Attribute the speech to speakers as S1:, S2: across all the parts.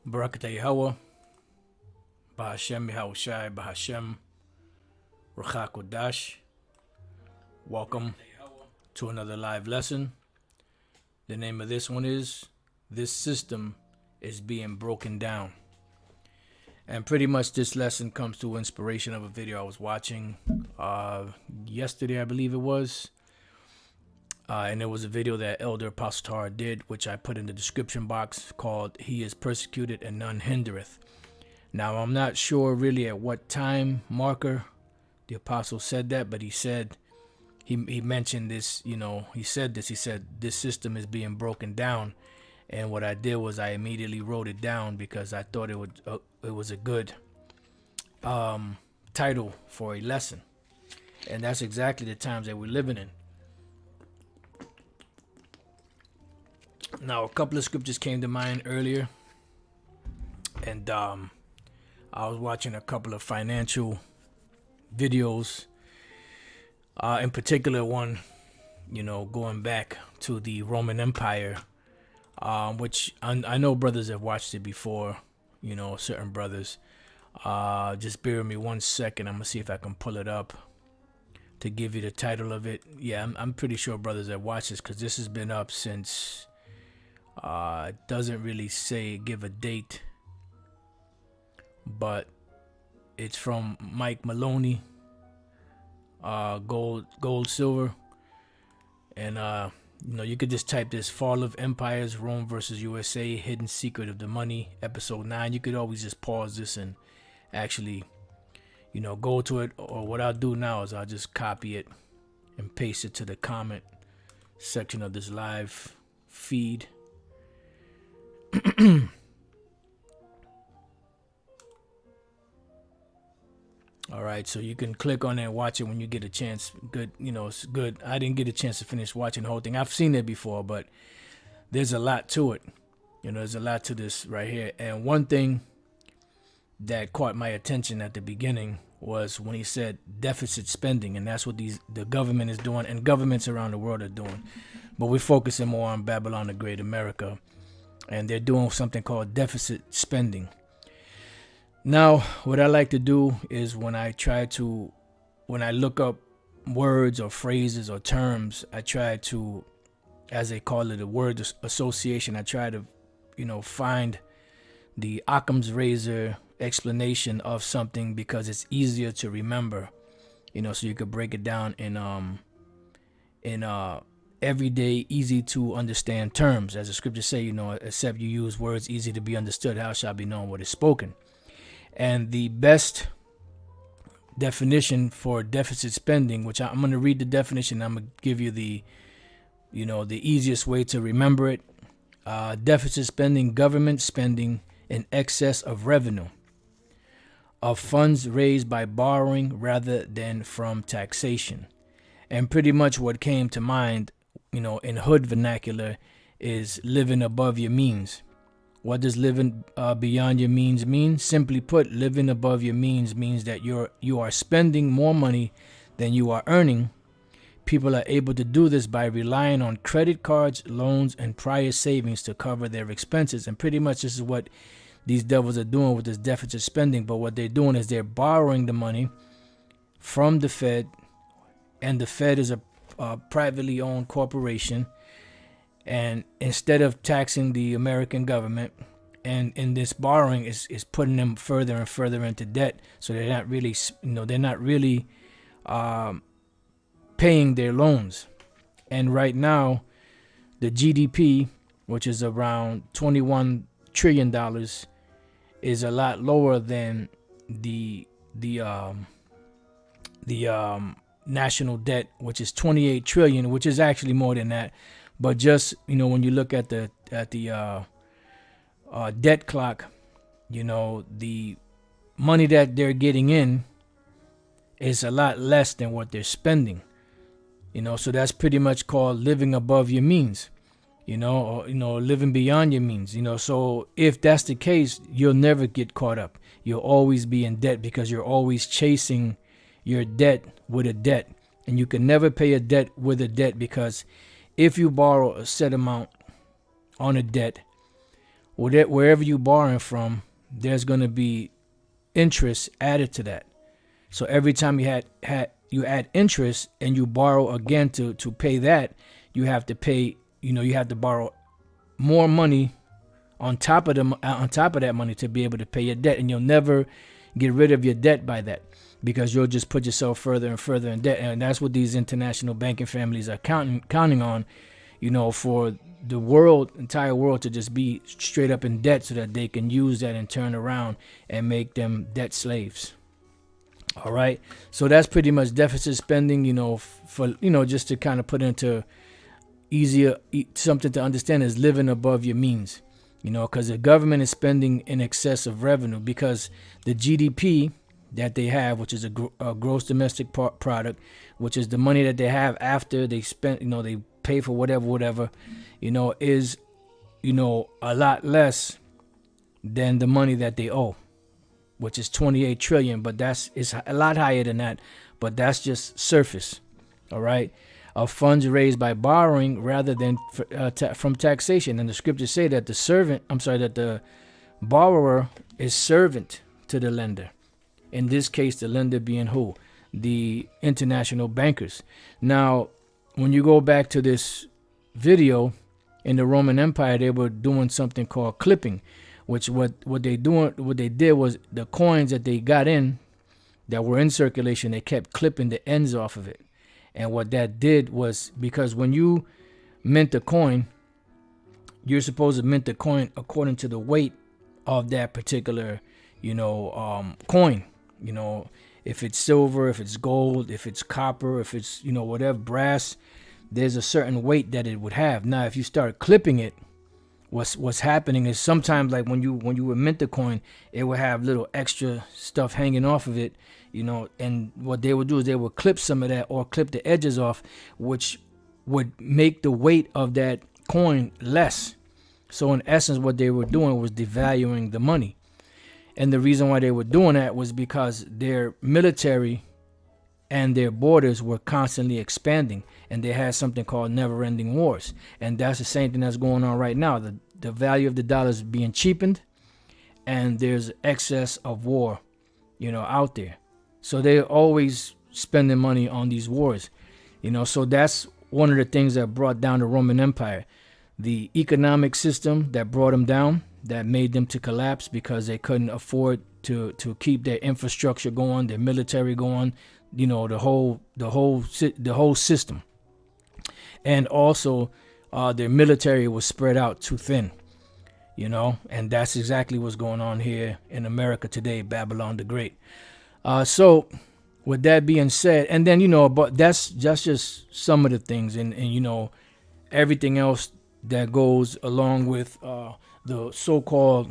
S1: Barakatah Yahweh, Bahashem Yahushai, Bahashem Ruchakodash. Welcome to another live lesson. The name of this one is This System is Being Broken Down. And pretty much this lesson comes to inspiration of a video I was watching yesterday, I believe it was. And it was a video that Elder Apostle Tara did, which I put in the description box, called He is Persecuted and None Hindereth. Now, I'm not sure really at what time marker the apostle said that, but he said, he mentioned this, he said this system is being broken down. And what I did was I immediately wrote it down because I thought it was a good title for a lesson. And that's exactly the times that we're living in. Now, a couple of scriptures came to mind earlier, and I was watching a couple of financial videos, in particular one, going back to the Roman Empire, which I know brothers have watched it before, certain brothers. Just bear with me 1 second. I'm going to see if I can pull it up to give you the title of it. Yeah, I'm pretty sure brothers have watched this because this has been up since... it doesn't really give a date, but it's from Mike Maloney, Gold Silver, and you could just type this: Fall of Empires, Rome versus USA, Hidden Secret of the Money, episode 9. You could always just pause this and actually go to it, or what I'll do now is I'll just copy it and paste it to the comment section of this live feed. All right, so you can click on it and watch it when you get a chance. Good, it's good. I didn't get a chance to finish watching the whole thing. I've seen it before, but there's a lot to it. There's a lot to this right here. And one thing that caught my attention at the beginning was when he said deficit spending, and that's what the government is doing, and governments around the world are doing. But we're focusing more on Babylon the Great, America. And they're doing something called deficit spending. Now, what I like to do is when I look up words or phrases or terms, I try to, as they call it, a word association, I try to, find the Occam's razor explanation of something because it's easier to remember, so you could break it down in everyday, easy to understand terms. As the scriptures say, except you use words easy to be understood, how shall be known what is spoken? And the best definition for deficit spending, which I'm going to read the definition, I'm going to give you the easiest way to remember it. Deficit spending: government spending in excess of revenue, of funds raised by borrowing rather than from taxation. And pretty much what came to mind, in hood vernacular, is living above your means. What does living beyond your means mean? Simply put, living above your means means that you are spending more money than you are earning. People are able to do this by relying on credit cards, loans, and prior savings to cover their expenses. And pretty much this is what these devils are doing with this deficit spending. But what they're doing is they're borrowing the money from the Fed, and the Fed is a privately owned corporation, and instead of taxing the American government, and in this borrowing is putting them further and further into debt, so they're not really paying their loans. And right now the GDP, which is around $21 trillion, is a lot lower than the national debt, which is 28 trillion, which is actually more than that. But just when you look at the debt clock, the money that they're getting in is a lot less than what they're spending. So that's pretty much called living above your means, or living beyond your means. So if that's the case, you'll never get caught up. You'll always be in debt because you're always chasing your debt with a debt. And you can never pay a debt with a debt, because if you borrow a set amount on a debt, wherever you borrowing from, there's going to be interest added to that. So every time you add interest and you borrow again to pay that, you have to pay, you have to borrow more money on top of that money to be able to pay your debt. And you'll never get rid of your debt by that, because you'll just put yourself further and further in debt. And that's what these international banking families are counting on, for the entire world to just be straight up in debt, so that they can use that and turn around and make them debt slaves. All right. So that's pretty much deficit spending, for, just to kind of put into easier, something to understand, is living above your means, because the government is spending in excess of revenue, because the GDP that they have, which is a gross domestic product, which is the money that they have after they spent, they pay for whatever, is, a lot less than the money that they owe, which is 28 trillion. But it's a lot higher than that, but that's just surface. All right. Of funds raised by borrowing rather than from taxation. And the scriptures say that the borrower is servant to the lender. In this case, the lender being who? The international bankers. Now, when you go back to this video, in the Roman Empire, they were doing something called clipping, which what they did was the coins that they got in that were in circulation, they kept clipping the ends off of it. And what that did was, because when you mint a coin, you're supposed to mint the coin according to the weight of that particular, coin. If it's silver, if it's gold, if it's copper, if it's, whatever, brass, there's a certain weight that it would have. Now, if you start clipping it, what's happening is sometimes, like when you would mint the coin, it would have little extra stuff hanging off of it, and what they would do is they would clip some of that, or clip the edges off, which would make the weight of that coin less. So in essence, what they were doing was devaluing the money. And the reason why they were doing that was because their military and their borders were constantly expanding, and they had something called never-ending wars. And that's the same thing that's going on right now. The value of the dollar is being cheapened, and there's excess of war, out there. So they're always spending money on these wars, So that's one of the things that brought down the Roman Empire. The economic system that brought them down, that made them to collapse, because they couldn't afford to keep their infrastructure going, their military going, the whole system. And also their military was spread out too thin, and that's exactly what's going on here in America today, Babylon the Great. So with that being said, and then, but that's just some of the things, and everything else that goes along with the so-called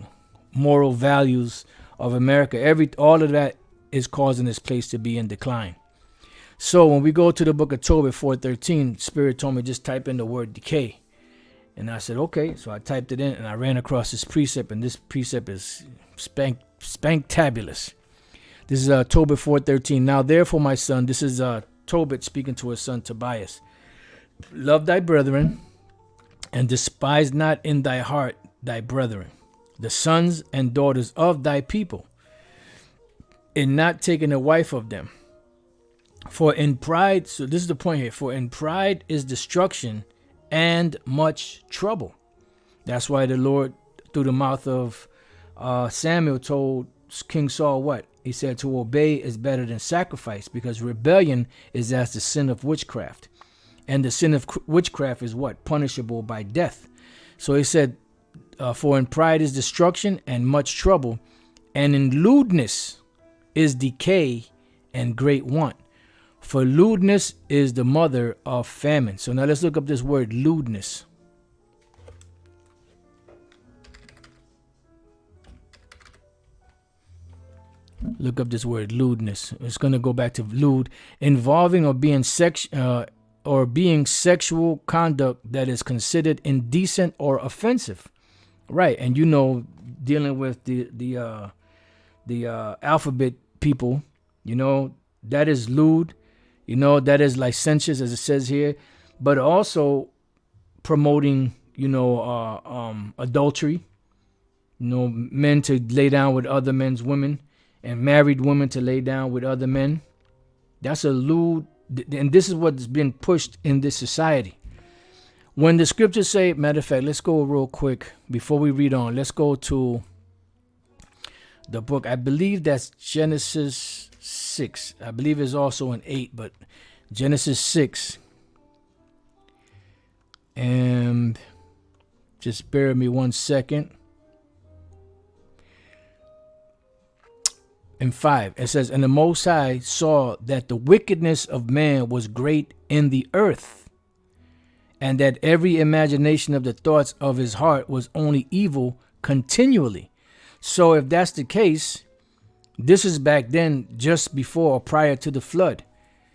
S1: moral values of America. All of that is causing this place to be in decline. So when we go to the book of Tobit 4:13, Spirit told me just type in the word decay. And I said, okay. So I typed it in, and I ran across this precept, and this precept is spanktabulous. This is Tobit 4:13. Now therefore, my son, this is Tobit speaking to his son Tobias. Love thy brethren, and despise not in thy heart thy brethren, the sons and daughters of thy people, in not taking a wife of them. For in pride, so this is the point here, for in pride is destruction and much trouble. That's why the Lord, through the mouth of Samuel, told King Saul what? He said to obey is better than sacrifice, because rebellion is as the sin of witchcraft. And the sin of witchcraft is what? Punishable by death. So he said, for in pride is destruction and much trouble, and in lewdness is decay and great want. For lewdness is the mother of famine. So now let's look up this word lewdness. Look up this word lewdness. It's going to go back to lewd, involving or being sexual conduct that is considered indecent or offensive. Right, and dealing with the alphabet people, that is lewd, that is licentious, as it says here, but also promoting, adultery, men to lay down with other men's women and married women to lay down with other men. That's a lewd, and this is what's been pushed in this society. When the scriptures say, matter of fact, let's go real quick before we read on. Let's go to the book. I believe that's Genesis 6. I believe it's also in 8, but Genesis 6. And just bear with me 1 second. In 5, it says, and the Most High saw that the wickedness of man was great in the earth, and that every imagination of the thoughts of his heart was only evil continually. So if that's the case, this is back then, just before or prior to the flood.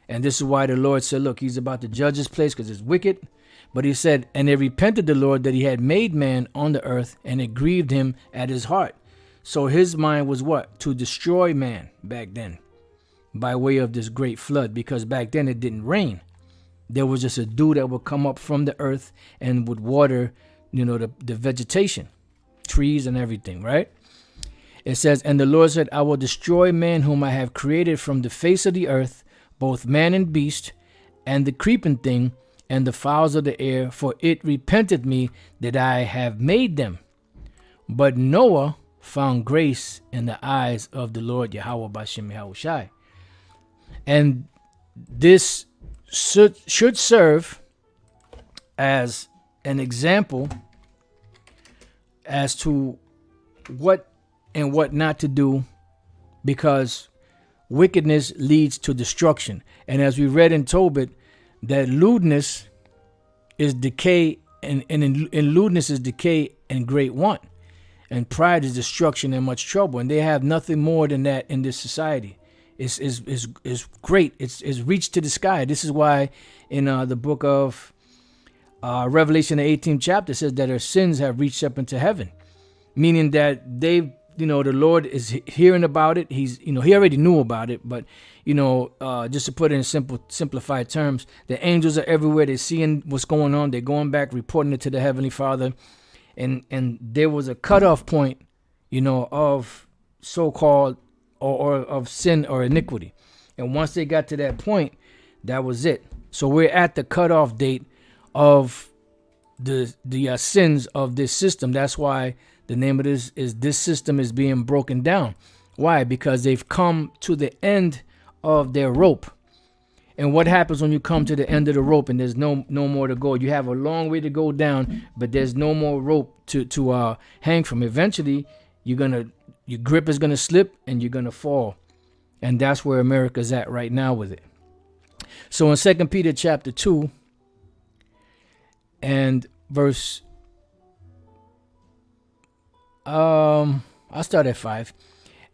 S1: And this is why the Lord said, look, he's about to judge this place because it's wicked. But he said, and it repented the Lord that he had made man on the earth, and it grieved him at his heart. So his mind was what? To destroy man back then by way of this great flood, because back then it didn't rain. There was just a dew that would come up from the earth and would water, the vegetation, trees and everything, right? It says, and the Lord said, I will destroy man whom I have created from the face of the earth, both man and beast, and the creeping thing, and the fowls of the air, for it repented me that I have made them. But Noah found grace in the eyes of the Lord Yahweh Bashem Yahushai. And this should serve as an example as to what and what not to do, because wickedness leads to destruction. And as we read in Tobit, that lewdness is decay, and in lewdness is decay and great want. And pride is destruction and much trouble. And they have nothing more than that in this society. It's great. It's reached to the sky. This is why in the book of Revelation, the 18th chapter, says that their sins have reached up into heaven. Meaning that they've, the Lord is hearing about it. He's, he already knew about it. But, just to put it in simplified terms, the angels are everywhere. They're seeing what's going on. They're going back, reporting it to the Heavenly Father. And there was a cutoff point, of so-called or of sin or iniquity. And once they got to that point, that was it. So we're at the cutoff date of the sins of this system. That's why the name of this is This System is Being Broken Down. Why? Because they've come to the end of their rope. And what happens when you come to the end of the rope and there's no more to go? You have a long way to go down, but there's no more rope to hang from. Eventually, your grip is gonna slip and you're gonna fall, and that's where America's at right now with it. So in 2 Peter chapter 2 and verse, I'll start at 5.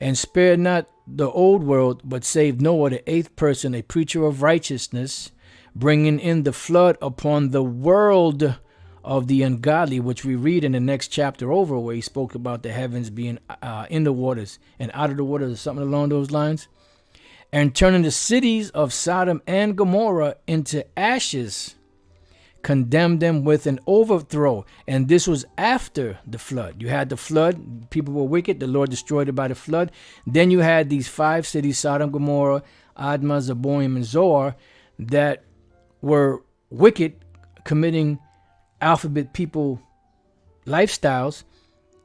S1: And spare not the old world, but saved Noah, the 8th person, a preacher of righteousness, bringing in the flood upon the world of the ungodly, which we read in the next chapter over, where he spoke about the heavens being in the waters and out of the waters, or something along those lines, and turning the cities of Sodom and Gomorrah into ashes, condemned them with an overthrow. And this was after the flood. You had the flood, people were wicked, the Lord destroyed it by the flood. Then you had these 5 cities, Sodom, Gomorrah, Admah, Zeboim, and Zoar, that were wicked, committing alphabet people lifestyles.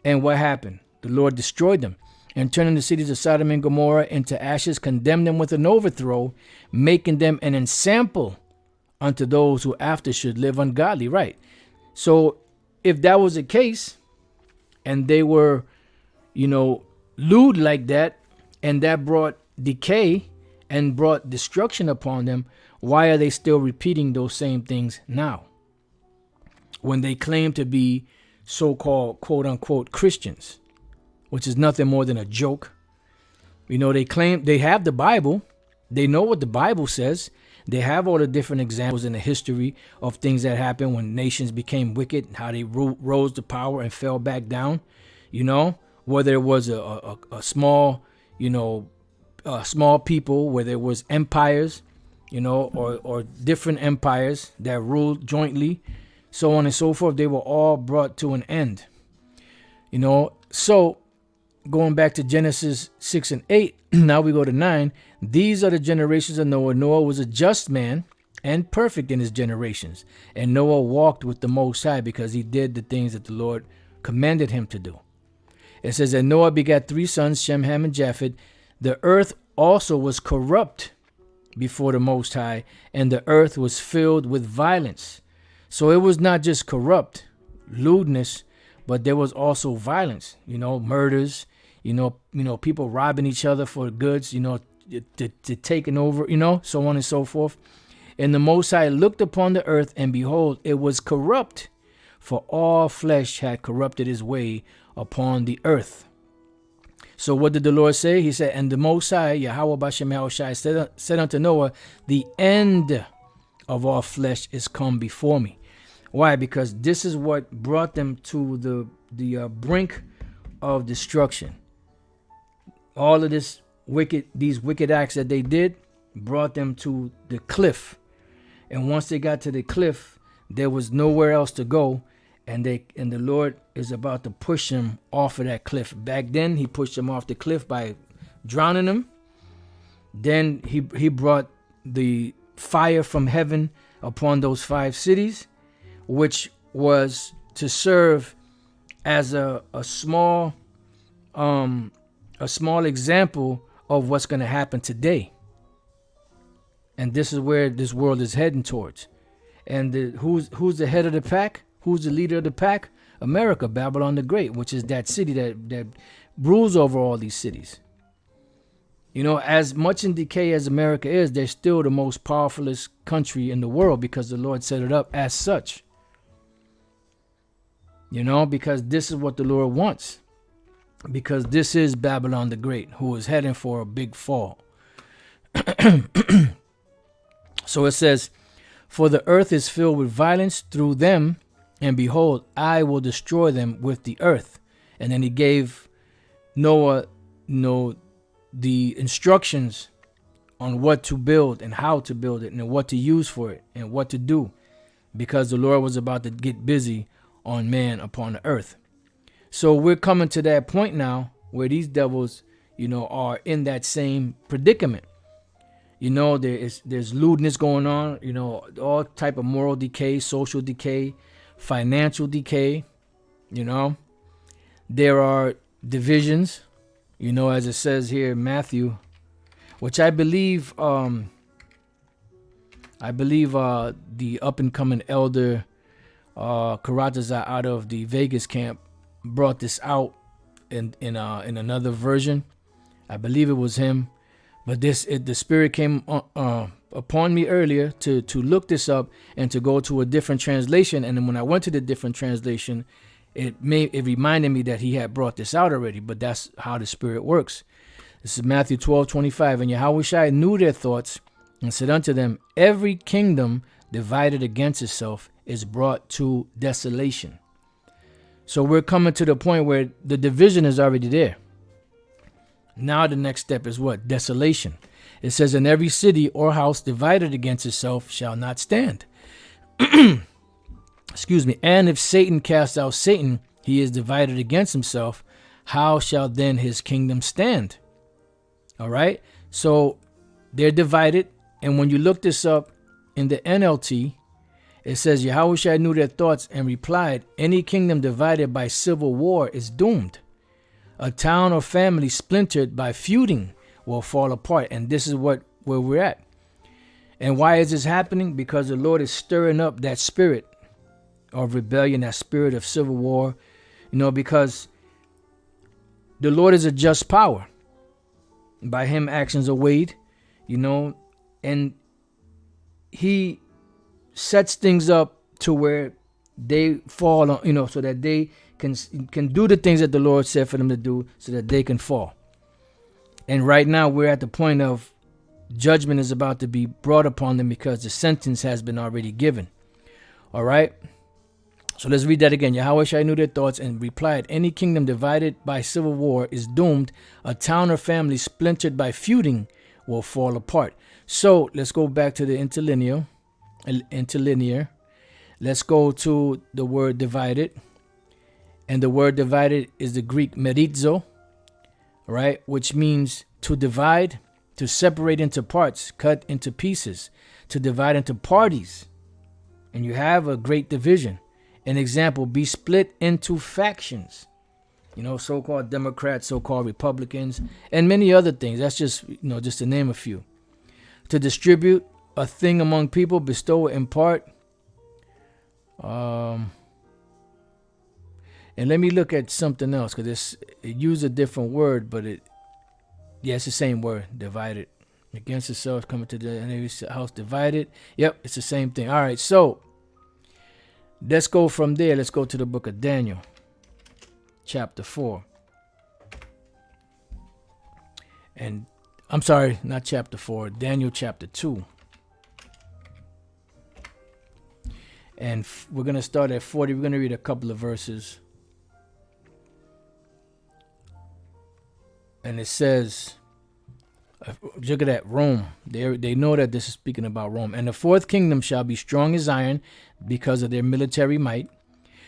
S1: And what happened? The Lord destroyed them, and turning the cities of Sodom and Gomorrah into ashes, condemned them with an overthrow, making them an ensample unto those who after should live ungodly. Right. So if that was the case, and they were, lewd like that, and that brought decay and brought destruction upon them, why are they still repeating those same things now, when they claim to be so-called quote unquote Christians, which is nothing more than a joke? They claim they have the Bible. They know what the Bible says. They have all the different examples in the history of things that happened when nations became wicked, how they rose to power and fell back down, whether it was a small, small people, where there was empires, or different empires that ruled jointly, so on and so forth. They were all brought to an end. So going back to Genesis 6 and 8, now we go to 9. These are the generations of Noah. Noah was a just man and perfect in his generations. And Noah walked with the Most High because he did the things that the Lord commanded him to do. It says that Noah begat 3 sons, Shem, Ham, and Japheth. The earth also was corrupt before the Most High, and the earth was filled with violence. So it was not just corrupt, lewdness, but there was also violence, murders, people robbing each other for goods, to taking over, so on and so forth. And the Most High looked upon the earth, and behold, it was corrupt, for all flesh had corrupted his way upon the earth. So what did the Lord say? He said, and the Most High, Yahweh Bashem Yahushai, said unto Noah, the end of all flesh is come before me. Why? Because this is what brought them to the brink of destruction. All of these wicked acts that they did brought them to the cliff. And once they got to the cliff, there was nowhere else to go. And the Lord is about to push them off of that cliff. Back then, he pushed them off the cliff by drowning them. Then he brought the fire from heaven upon those 5 cities, which was to serve as a small example of what's going to happen today. And this is where this world is heading towards. And who's the head of the pack? Who's the leader of the pack? America, Babylon the Great, which is that city that rules over all these cities. As much in decay as America is, they're still the most powerfulest country in the world because the Lord set it up as such. Because this is what the Lord wants. Because this is Babylon the Great, who is heading for a big fall. So it says, for the earth is filled with violence through them, and behold, I will destroy them with the earth. And then he gave Noah, the instructions on what to build and how to build it and what to use for it and what to do, because the Lord was about to get busy on man upon the earth. So we're coming to that point now where these devils, are in that same predicament. There's lewdness going on, all type of moral decay, social decay, financial decay. There are divisions, as it says here in Matthew, which I believe the up and coming elder Karataza out of the Vegas camp brought this out in another version. I believe it was him, but the Spirit came upon me earlier to look this up and to go to a different translation. And then when I went to the different translation, it reminded me that he had brought this out already. But that's how the Spirit works. This is Matthew 12:25. And Yahushua knew their thoughts and said unto them, every kingdom divided against itself is brought to desolation. So we're coming to the point where the division is already there. Now the next step is what? Desolation. It says, in every city or house divided against itself shall not stand. Excuse me. And if Satan cast out Satan, he is divided against himself. How shall then his kingdom stand? All right. So they're divided. And when you look this up in the NLT, it says, Yahushua knew their thoughts and replied, any kingdom divided by civil war is doomed. A town or family splintered by feuding will fall apart. And this is where we're at. And why is this happening? Because the Lord is stirring up that spirit of rebellion, that spirit of civil war, because the Lord is a just power. By him actions are weighed, and he sets things up to where they fall on, so that they can do the things that the Lord said for them to do, so that they can fall. And right now we're at the point of judgment is about to be brought upon them because the sentence has been already given. All right. So let's read that again. Yahweh Shai knew their thoughts and replied, any kingdom divided by civil war is doomed. A town or family splintered by feuding will fall apart. So let's go back to the interlinear. Let's go to the word divided. And the word divided is the Greek merizo, right? Which means to divide, to separate into parts, cut into pieces, to divide into parties. And you have a great division. An example, be split into factions. You know, so-called Democrats, so-called Republicans, and many other things. That's just, just to name a few. To distribute a thing among people, bestow it in part. And let me look at something else, because it used a different word, but it's the same word, divided. Against itself, coming to the enemy's house, divided. Yep, it's the same thing. All right, so let's go from there. Let's go to the book of Daniel, chapter 4. And I'm sorry, not chapter 4, Daniel chapter 2. And we're going to start at 40. We're going to read a couple of verses. And it says, look at that, Rome. They know that this is speaking about Rome. And the fourth kingdom shall be strong as iron because of their military might.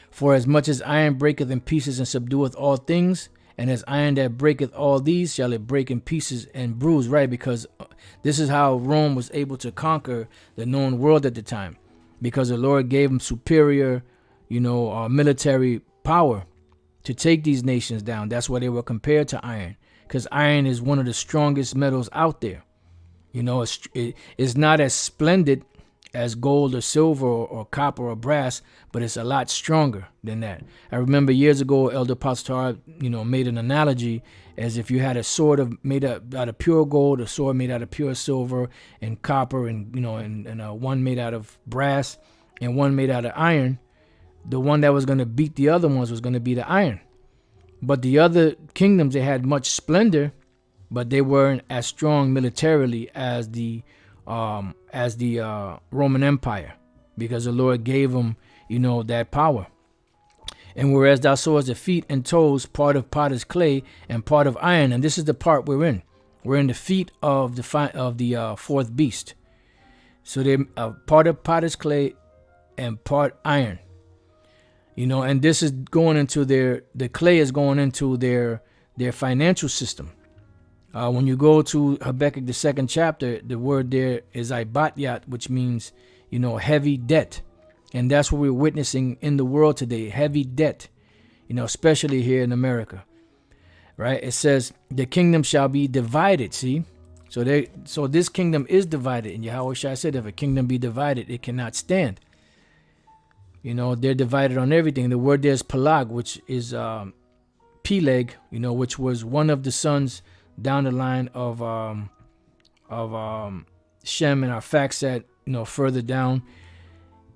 S1: For as much as iron breaketh in pieces and subdueth all things, and as iron that breaketh all these, shall it break in pieces and bruise, right? Because this is how Rome was able to conquer the known world at the time. Because the Lord gave them superior, military power to take these nations down. That's why they were compared to iron. Because iron is one of the strongest metals out there. It's not as splendid as gold or silver or copper or brass, but it's a lot stronger than that. I remember years ago, Elder Pastor, made an analogy as if you had a sword made out of pure gold, a sword made out of pure silver and copper, and one made out of brass and one made out of iron. The one that was going to beat the other ones was going to be the iron. But the other kingdoms, they had much splendor, but they weren't as strong militarily as the Roman Empire, because the Lord gave them, that power. And whereas thou sawest the feet and toes, part of potter's clay and part of iron, and this is the part we're in. We're in the feet of the fourth beast. So they're part of potter's clay and part iron. And this is going into the clay is going into their financial system. When you go to Habakkuk, the 2nd chapter, the word there is ibatyat, which means, heavy debt. And that's what we're witnessing in the world today, heavy debt, especially here in America, right? It says the kingdom shall be divided, see? So this kingdom is divided. And Yahweh Shai said, if a kingdom be divided, it cannot stand. They're divided on everything. The word there is palag, which is Peleg, which was one of the sons down the line of Shem and Arphaxad, further down.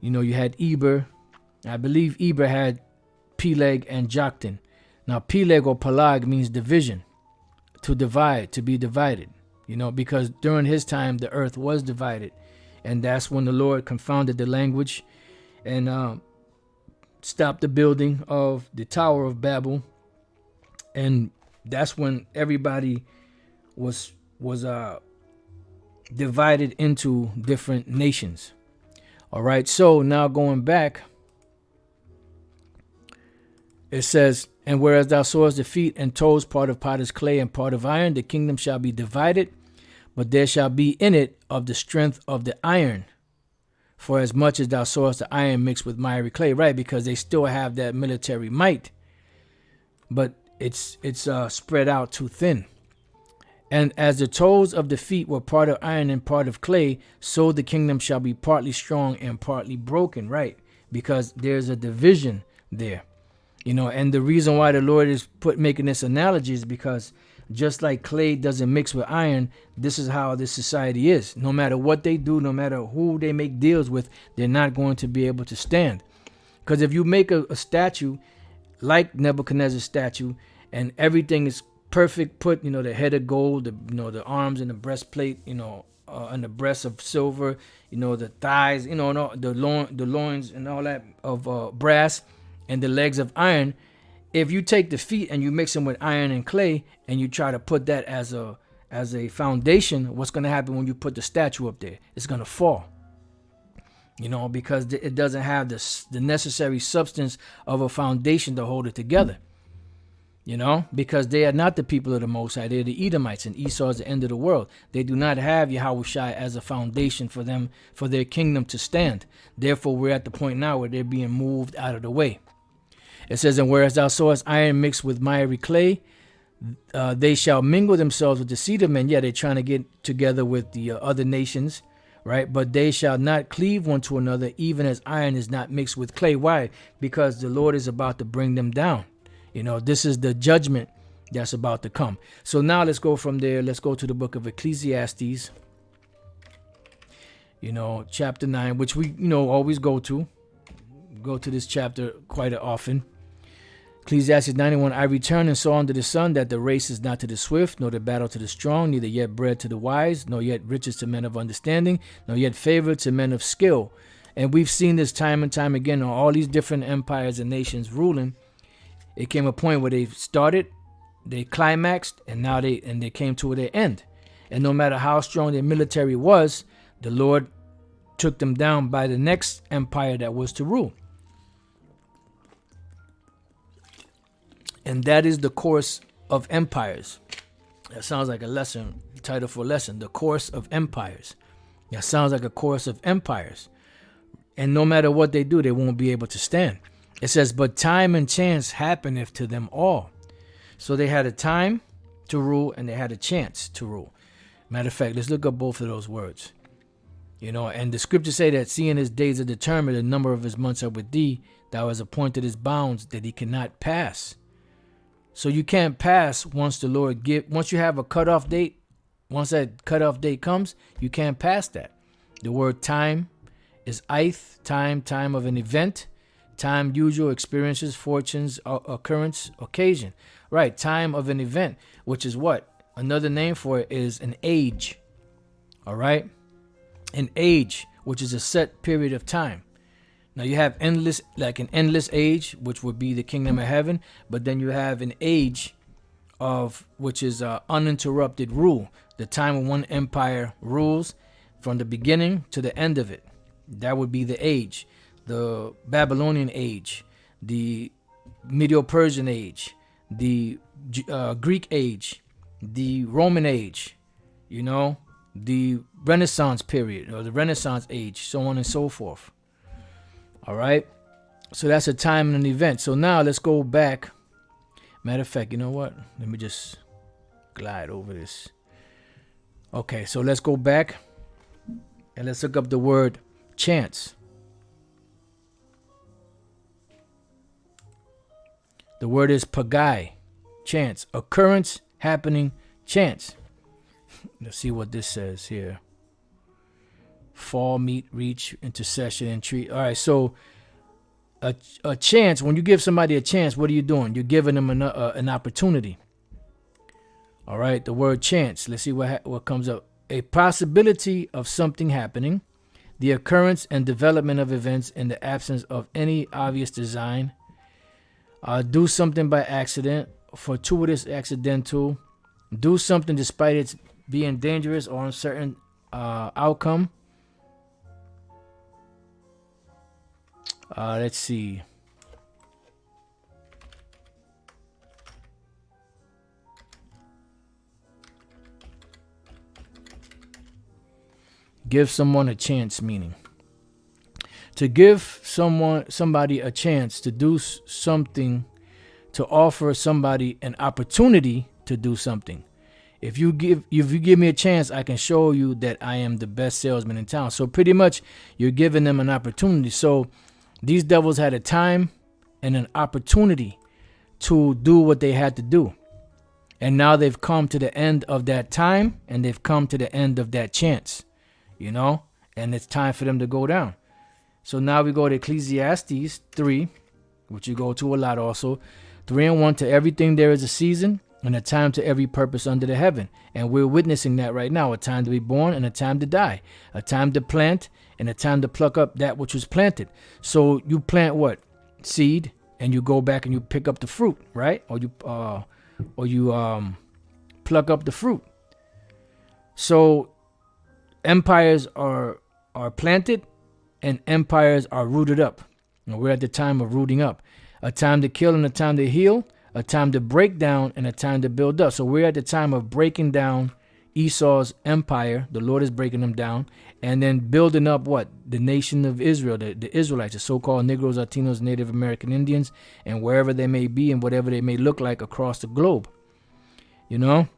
S1: You had Eber. I believe Eber had Peleg and Joktan. Now, Peleg or Palag means division, to divide, to be divided, because during his time, the earth was divided. And that's when the Lord confounded the language and stopped the building of the Tower of Babel. And that's when everybody was divided into different nations. All right, so now going back, it says, and whereas thou sawest the feet and toes, part of potter's clay and part of iron, the kingdom shall be divided, but there shall be in it of the strength of the iron. For as much as thou sawest the iron mixed with miry clay, right? Because they still have that military might, but it's spread out too thin. And as the toes of the feet were part of iron and part of clay, so the kingdom shall be partly strong and partly broken, right? Because there's a division there, and the reason why the Lord is making this analogy is because just like clay doesn't mix with iron, this is how this society is. No matter what they do, no matter who they make deals with, they're not going to be able to stand. Because if you make a statue like Nebuchadnezzar's statue and everything is perfect, put, the head of gold, the arms and the breastplate, and the breasts of silver, the thighs, and all, the loins and all that of brass, and the legs of iron. If you take the feet and you mix them with iron and clay, and you try to put that as a foundation, what's going to happen when you put the statue up there? It's going to fall. Because it doesn't have the necessary substance of a foundation to hold it together. Because they are not the people of the Most High. They're the Edomites, and Esau is the end of the world. They do not have Yahushua as a foundation for them, for their kingdom to stand. Therefore, we're at the point now where they're being moved out of the way. It says, and whereas thou sawest iron mixed with miry clay, they shall mingle themselves with the seed of men. Yeah, they're trying to get together with the other nations, right? But they shall not cleave one to another, even as iron is not mixed with clay. Why? Because the Lord is about to bring them down. This is the judgment that's about to come. So now let's go from there. Let's go to the book of Ecclesiastes, chapter 9, which we, always go to this chapter quite often. Ecclesiastes 91, I returned and saw under the sun that the race is not to the swift, nor the battle to the strong, neither yet bread to the wise, nor yet riches to men of understanding, nor yet favor to men of skill. And we've seen this time and time again on all these different empires and nations ruling. It came a point where they started, they climaxed, and now they came to their end. And no matter how strong their military was, the Lord took them down by the next empire that was to rule. And that is the course of empires. That sounds like a lesson, title for a lesson, the course of empires. That sounds like a course of empires. And no matter what they do, they won't be able to stand. It says, but time and chance happeneth to them all. So they had a time to rule and they had a chance to rule. Matter of fact, let's look up both of those words. And the scriptures say that seeing his days are determined, the number of his months are with thee, thou hast appointed his bounds that he cannot pass. So you can't pass once the Lord once you have a cutoff date, once that cutoff date comes, you can't pass that. The word time is eith, time of an event. Time, usual experiences, fortunes, occurrence, occasion. Right, time of an event, which is what? Another name for it is an age. All right? An age, which is a set period of time. Now you have an endless age, which would be the kingdom of heaven. But then you have an age which is uninterrupted rule. The time when one empire rules from the beginning to the end of it. That would be the age. The Babylonian age, the Medo-Persian age, the Greek age, the Roman age, the Renaissance period or the Renaissance age, so on and so forth. All right. So that's a time and an event. So now let's go back. Matter of fact, you know what? Let me just glide over this. Okay. So let's go back and let's look up the word chance. The word is pagai, chance, occurrence, happening, chance. Let's see what this says here. Fall, meet, reach, intercession, entreat. All right, so a chance, when you give somebody a chance, what are you doing? You're giving them an opportunity. All right, the word chance. Let's see what comes up. A possibility of something happening, the occurrence and development of events in the absence of any obvious design. Do something by accident, fortuitous, accidental. Do something despite its being dangerous or uncertain outcome. Let's see. Give someone a chance, meaning to give somebody a chance to do something, to offer somebody an opportunity to do something. If you give me a chance, I can show you that I am the best salesman in town. So pretty much you're giving them an opportunity. So these devils had a time and an opportunity to do what they had to do. And now they've come to the end of that time and they've come to the end of that chance, and it's time for them to go down. So now we go to Ecclesiastes 3, which you go to a lot also. 3 and 1, to everything there is a season, and a time to every purpose under the heaven. And we're witnessing that right now. A time to be born and a time to die. A time to plant and a time to pluck up that which was planted. So you plant what? Seed, and you go back and you pick up the fruit, right? Or you pluck up the fruit. So empires are planted and empires are rooted up. And we're at the time of rooting up. A time to kill and a time to heal. A time to break down and a time to build up. So we're at the time of breaking down Esau's empire. The Lord is breaking them down. And then building up what? The nation of Israel, the Israelites, the so-called Negroes, Latinos, Native American Indians, and wherever they may be and whatever they may look like across the globe. You know?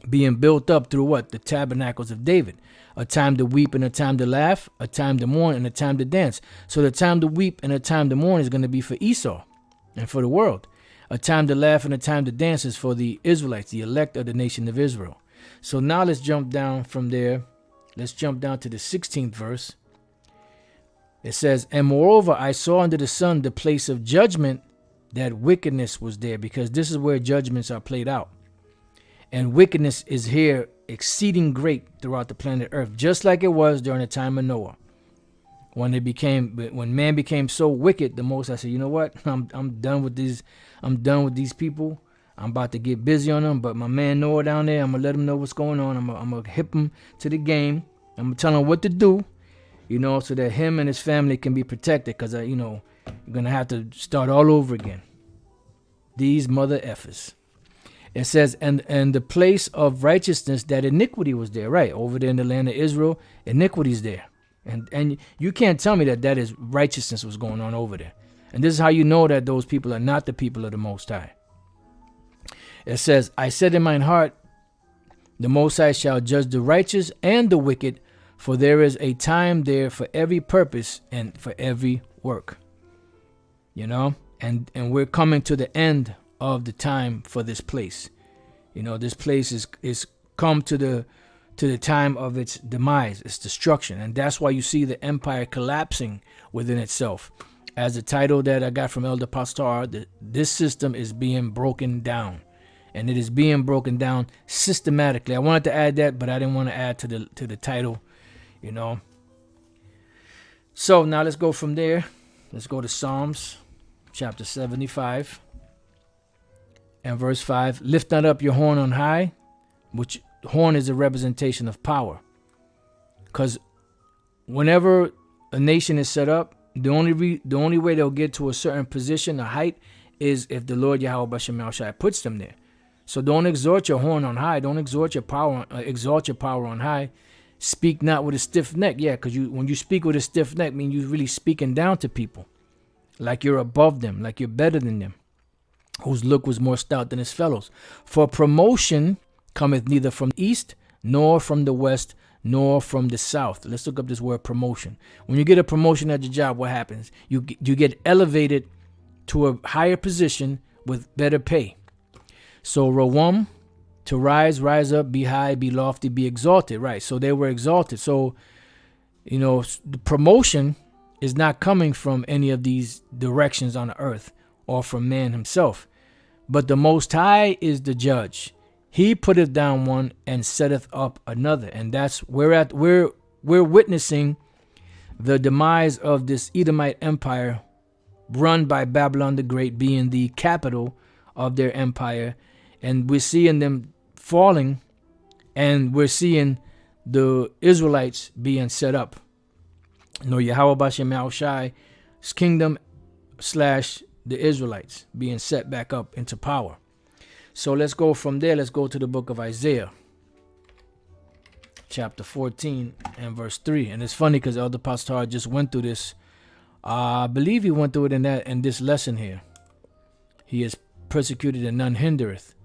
S1: Being built up through what? The tabernacles of David. A time to weep and a time to laugh, a time to mourn and a time to dance. So the time to weep and a time to mourn is going to be for Esau and for the world. A time to laugh and a time to dance is for the Israelites, the elect of the nation of Israel. So now let's jump down from there. Let's jump down to the 16th verse. It says, and moreover, I saw under the sun the place of judgment, that wickedness was there, because this is where judgments are played out. And wickedness is here exceeding great throughout the planet Earth, just like it was during the time of Noah. When man became so wicked, the Most High said, you know what? I'm done with these. I'm done with these people. I'm about to get busy on them. But my man Noah down there, I'm gonna let him know what's going on. I'm gonna hip him to the game. I'm gonna tell him what to do, you know, so that him and his family can be protected. Cause you know, you're gonna have to start all over again. These mother effers. It says, and the place of righteousness, that iniquity was there, right? Over there in the land of Israel, iniquity's there. And you can't tell me that is righteousness was going on over there. And this is how you know that those people are not the people of the Most High. It says, I said in mine heart, the Most High shall judge the righteous and the wicked, for there is a time there for every purpose and for every work. You know, and we're coming to the end of the time for this place. You know, this place is come to the time of its demise, its destruction. And that's why you see the empire collapsing within itself. As the title that I got from Elder Pastor, this system is being broken down. And it is being broken down systematically. I wanted to add that, but I didn't want to add to the title, you know. So now let's go from there. Let's go to Psalms chapter 75 and verse 5. Lift not up your horn on high, which horn is a representation of power. Because whenever a nation is set up, the only way they'll get to a certain position, a height, is if the Lord Yahweh Bashem Shai puts them there. So don't exalt your horn on high. Don't exalt your power on high. Speak not with a stiff neck. Yeah, because when you speak with a stiff neck, mean you're really speaking down to people, like you're above them, like you're better than them, whose look was more stout than his fellows. For promotion cometh neither from the east, nor from the west, nor from the south. Let's look up this word promotion. When you get a promotion at your job, what happens? You get elevated to a higher position with better pay. So Rawam, to rise up, be high, be lofty, be exalted. Right. So they were exalted. So, you know, the promotion is not coming from any of these directions on the earth or from man himself. But the Most High is the judge. He putteth down one and setteth up another. And that's we're witnessing the demise of this Edomite empire run by Babylon the Great, being the capital of their empire. And we're seeing them falling, and we're seeing the Israelites being set up. You know, Yahweh Bashem Shai's kingdom / the Israelites being set back up into power. So let's go from there. Let's go to the book of Isaiah, chapter 14 and verse 3. And it's funny because Elder Pastor just went through this. I believe he went through it in this lesson here. He is persecuted and none hindereth.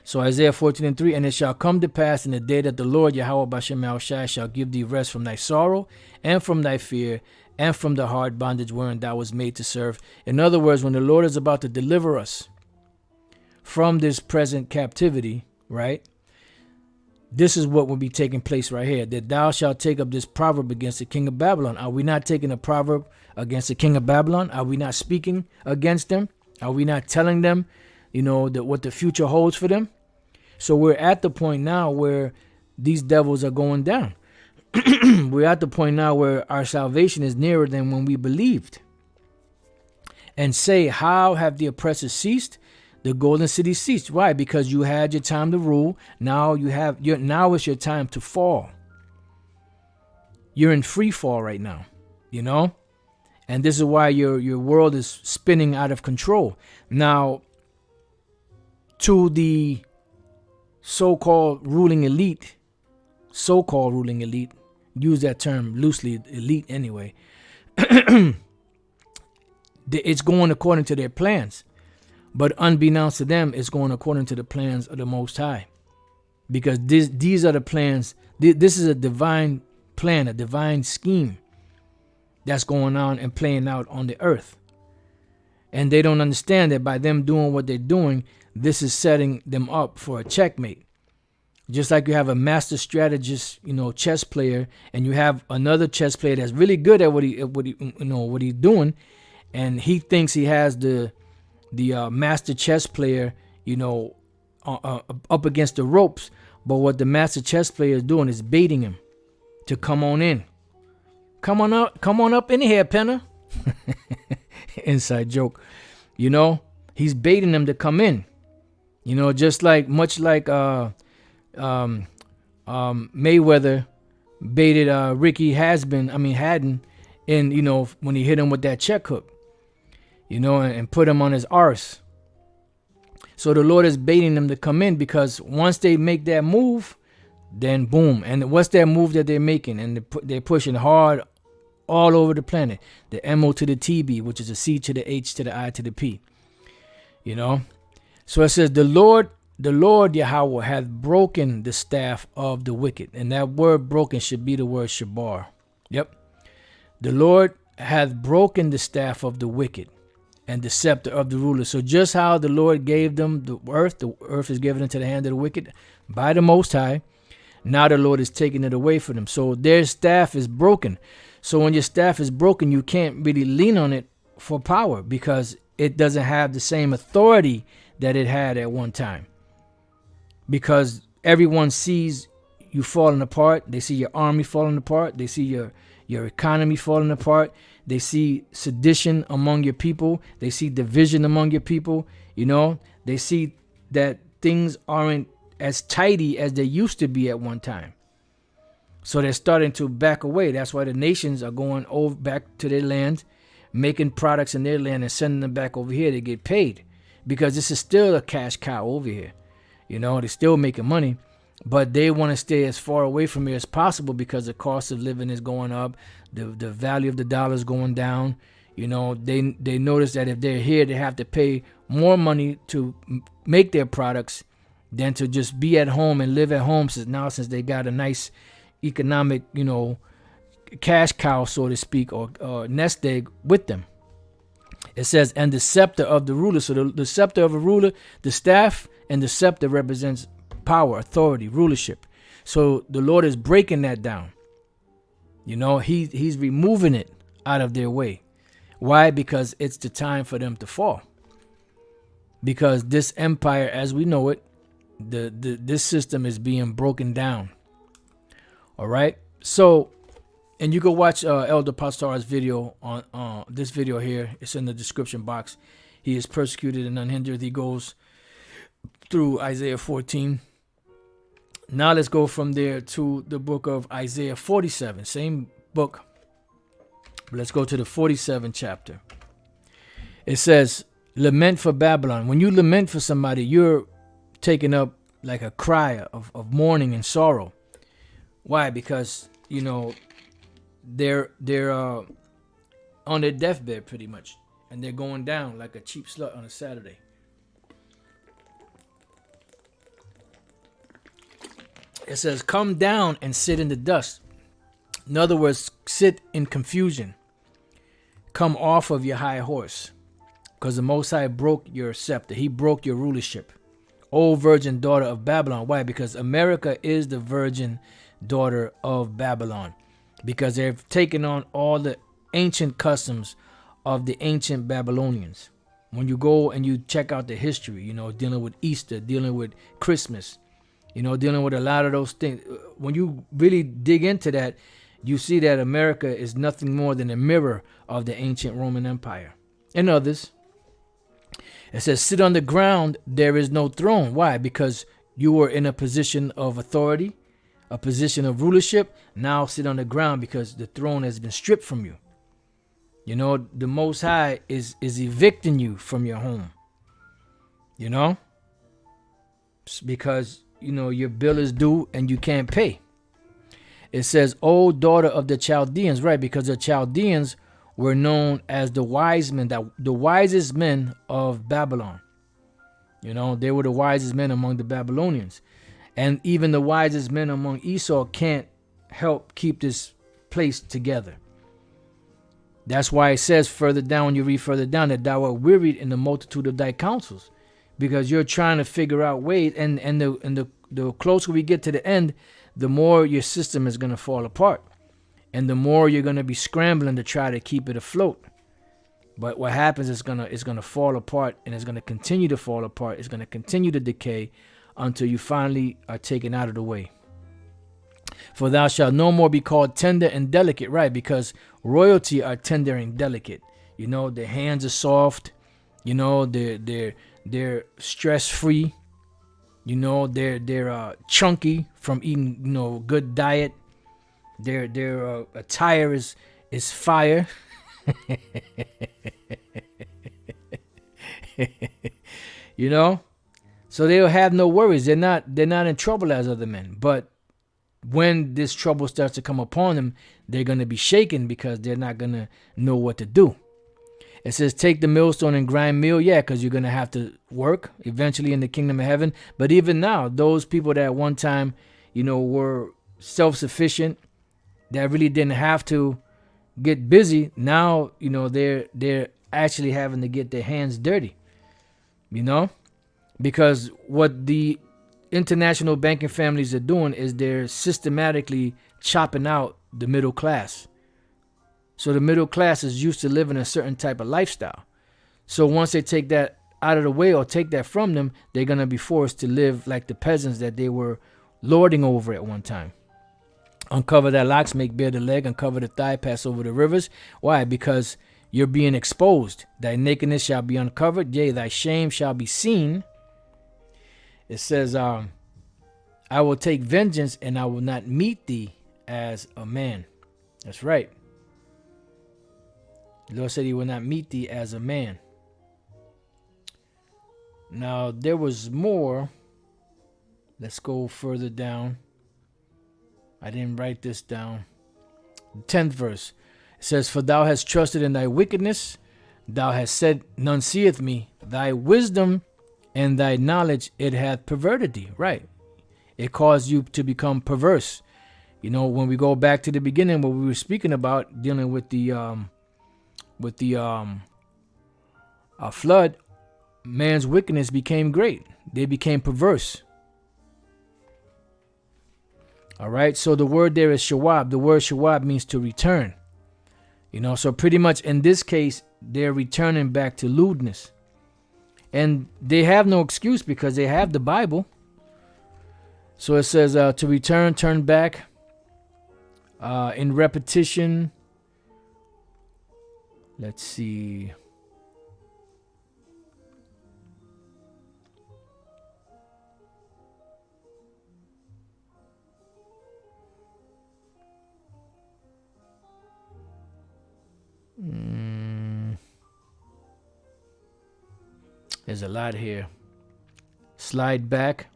S1: So Isaiah 14 and 3, and it shall come to pass in the day that the Lord Yahweh Bashem Shai shall give thee rest from thy sorrow and from thy fear and from the hard bondage wherein thou was made to serve. In other words, when the Lord is about to deliver us from this present captivity, right? This is what will be taking place right here. That thou shalt take up this proverb against the king of Babylon. Are we not taking a proverb against the king of Babylon? Are we not speaking against them? Are we not telling them what the future holds for them. So we're at the point now where these devils are going down. We're at the point now where our salvation is nearer than when we believed. And say, how have the oppressors ceased? The golden city ceased. Why? Because you had your time to rule. Now now it's your time to fall. You're in free fall right now, and this is why your world is spinning out of control. Now, to the so-called ruling elite, use that term loosely, elite anyway, it's going according to their plans. But unbeknownst to them, it's going according to the plans of the Most High. Because these are the plans. This is a divine plan, a divine scheme that's going on and playing out on the earth. And they don't understand that by them doing what they're doing, this is setting them up for a checkmate. Just like you have a master strategist, chess player, and you have another chess player that's really good at what he's doing, and he thinks he has the master chess player, up against the ropes. But what the master chess player is doing is baiting him to come on in. Come on up in here, Penna. Inside joke. He's baiting them to come in. Just much like Mayweather baited Ricky Haddon in, when he hit him with that check hook. And put him on his arse. So the Lord is baiting them to come in, because once they make that move, then boom. And what's that move that they're making? And they're pushing hard all over the planet. The M-O to the TB, which is a C to the H to the I to the P. So it says, the Lord Yahweh hath broken the staff of the wicked. And that word broken should be the word shabar. Yep. The Lord hath broken the staff of the wicked and the scepter of the ruler. So just how the Lord gave them the earth is given into the hand of the wicked by the Most High. Now the Lord is taking it away from them. So their staff is broken. So when your staff is broken, you can't really lean on it for power, because it doesn't have the same authority that it had at one time. Because everyone sees you falling apart. They see your army falling apart. They see your economy falling apart. They see sedition among your people. They see division among your people. They see that things aren't as tidy as they used to be at one time. So they're starting to back away. That's why the nations are going over back to their land, making products in their land and sending them back over here to get paid, because this is still a cash cow over here. They're still making money, but they want to stay as far away from here as possible, because the cost of living is going up. The value of the dollar is going down. They notice that if they're here, they have to pay more money to make their products than to just be at home and live at home, since they got a nice economic, cash cow, so to speak, or nest egg with them. It says, and the scepter of the ruler. So the scepter of a ruler, the staff and the scepter represents power, authority, rulership. So the Lord is breaking that down. He's removing it out of their way. Why? Because it's the time for them to fall. Because this empire, as we know it, this system is being broken down. All right. So, and you can watch Elder Pastor's video on this video here. It's in the description box. He is persecuted and unhindered. He goes through Isaiah 14. Now let's go from there to the book of Isaiah 47. Same book. But let's go to the 47th chapter. It says, lament for Babylon. When you lament for somebody, you're taking up like a cry of mourning and sorrow. Why? Because, they're on their deathbed pretty much. And they're going down like a cheap slut on a Saturday. It says, come down and sit in the dust. In other words, sit in confusion. Come off of your high horse. Because the Most High broke your scepter. He broke your rulership. O virgin daughter of Babylon. Why? Because America is the virgin daughter of Babylon. Because they've taken on all the ancient customs of the ancient Babylonians. when you go and you check out the history, dealing with Easter, dealing with Christmas, dealing with a lot of those things. When you really dig into that, you see that America is nothing more than a mirror of the ancient Roman Empire and others. It says, sit on the ground, there is no throne. Why? Because you were in a position of authority, a position of rulership. Now sit on the ground because the throne has been stripped from you. The Most High is evicting you from your home. Because, your bill is due and you can't pay. It says, O daughter of the Chaldeans, right? Because the Chaldeans were known as the wise men, the wisest men of Babylon. They were the wisest men among the Babylonians. And even the wisest men among Esau can't help keep this place together. That's why it says further down, when you read further down, that thou art wearied in the multitude of thy counsels. Because you're trying to figure out ways, and the closer we get to the end, the more your system is going to fall apart. And the more you're going to be scrambling to try to keep it afloat. But what happens is it's gonna fall apart, and it's going to continue to fall apart. It's going to continue to decay until you finally are taken out of the way. For thou shalt no more be called tender and delicate, right? Because royalty are tender and delicate. Their hands are soft. They're stress free. They're chunky from eating good diet. Their attire is fire. So they'll have no worries. They're not in trouble as other men. But when this trouble starts to come upon them, they're going to be shaken because they're not going to know what to do. It says, take the millstone and grind meal. Yeah, because you're going to have to work eventually in the kingdom of heaven. But even now, those people that at one time, were self-sufficient, that really didn't have to get busy, now, they're actually having to get their hands dirty. Because what the international banking families are doing is they're systematically chopping out the middle class. So the middle class is used to living a certain type of lifestyle. So once they take that out of the way or take that from them, they're going to be forced to live like the peasants that they were lording over at one time. Uncover thy locks, make bare the leg, uncover the thigh, pass over the rivers. Why? Because you're being exposed. Thy nakedness shall be uncovered, yea, thy shame shall be seen. It says, I will take vengeance, and I will not meet thee as a man. That's right. The Lord said he will not meet thee as a man. Now, there was more. Let's go further down. I didn't write this down. The 10th verse. It says, for thou hast trusted in thy wickedness. Thou hast said, none seeth me. Thy wisdom and thy knowledge, it hath perverted thee. Right. It caused you to become perverse. When we go back to the beginning, what we were speaking about, dealing with the flood, man's wickedness became great. They became perverse. All right. So the word there is shawab. The word shawab means to return. So pretty much in this case, they're returning back to lewdness. And they have no excuse because they have the Bible. So it says to return, turn back in repetition. Let's see. There's a lot here. Slide back.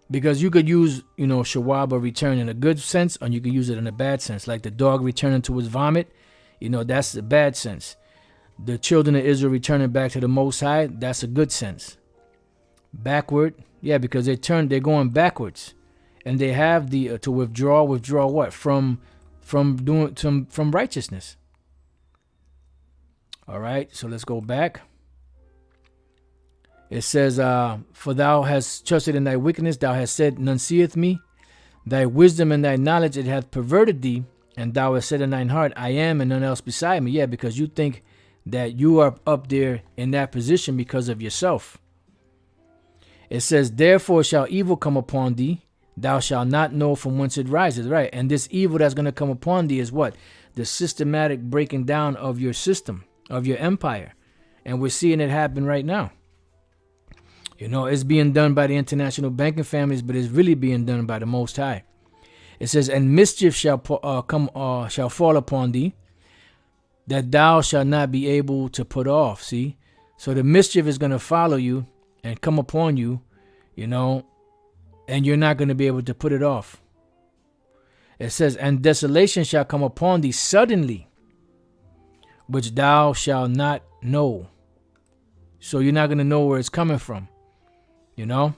S1: Because you could use, shawab or return in a good sense, or you could use it in a bad sense. Like the dog returning to his vomit, that's the bad sense. The children of Israel returning back to the Most High, that's a good sense. Backward, yeah, because they're going backwards. And they have the to withdraw what? From righteousness. All right, so let's go back. It says, for thou hast trusted in thy wickedness, thou hast said, none seeth me. Thy wisdom and thy knowledge, it hath perverted thee, and thou hast said in thine heart, I am, and none else beside me. Yeah, because you think that you are up there in that position because of yourself. It says, therefore shall evil come upon thee, thou shalt not know from whence it rises. Right. And this evil that's going to come upon thee is what? The systematic breaking down of your system, of your empire. And we're seeing it happen right now. You know, it's being done by the international banking families, but it's really being done by the Most High. It says, and mischief shall fall upon thee, that thou shalt not be able to put off. See? So the mischief is going to follow you and come upon you, you know, and you're not going to be able to put it off. It says, and desolation shall come upon thee suddenly, which thou shalt not know. So you're not going to know where it's coming from, you know.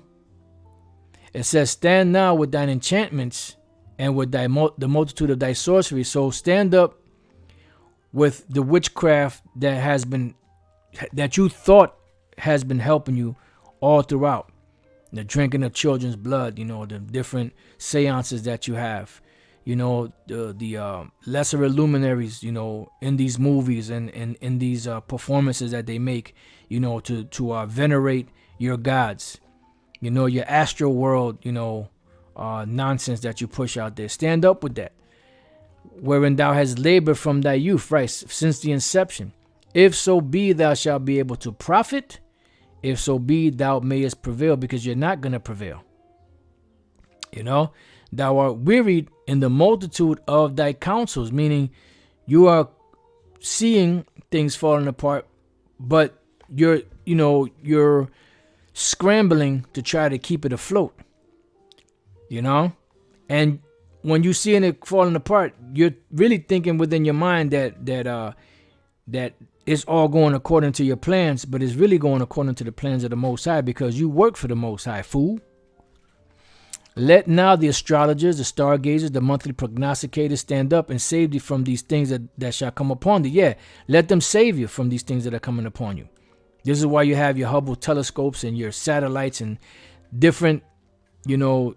S1: It says, stand now with thine enchantments and with the multitude of thy sorcery. So stand up with the witchcraft that you thought has been helping you all throughout. The drinking of children's blood, you know, the different seances that you have, you know, the lesser luminaries, you know, in these movies and in these performances that they make, you know, to venerate your gods, you know, your astral world, you know, nonsense that you push out there. Stand up with that, wherein thou hast labored from thy youth, right, since the inception. If so be thou shalt be able to profit, if so be thou mayest prevail, because you're not going to prevail. You know, thou art wearied in the multitude of thy counsels, meaning you are seeing things falling apart, but you're scrambling to try to keep it afloat, you know? And when you're seeing it falling apart, you're really thinking within your mind that it's all going according to your plans, but it's really going according to the plans of the Most High, because you work for the Most High, fool. Let now the astrologers, the stargazers, the monthly prognosticators stand up and save thee from these things that shall come upon thee. Yeah, let them save you from these things that are coming upon you. This is why you have your Hubble telescopes and your satellites and different, you know,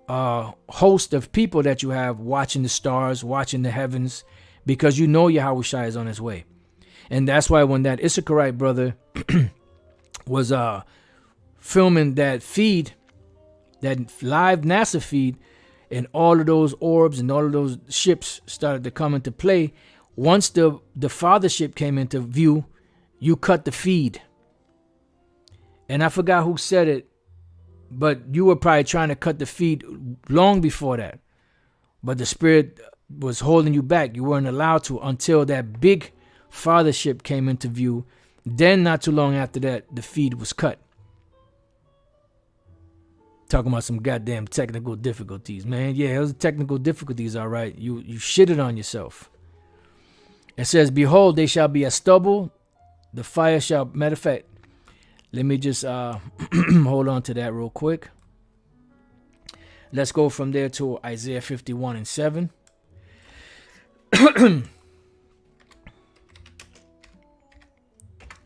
S1: host of people that you have watching the stars, watching the heavens, because you know Yahweh Shai is on his way. And that's why when that Issacharite brother was filming that feed, that live NASA feed, and all of those orbs and all of those ships started to come into play, once the fathership came into view, you cut the feed. And I forgot who said it, but you were probably trying to cut the feed long before that. But the spirit was holding you back. You weren't allowed to until that big fathership came into view. Then not too long after that, the feed was cut. Talking about some goddamn technical difficulties, man. Yeah, it was technical difficulties, all right. You shitted on yourself. It says, behold, they shall be as stubble. The fire shall, matter of fact, let me just hold on to that real quick. Let's go from there to Isaiah 51 and 7.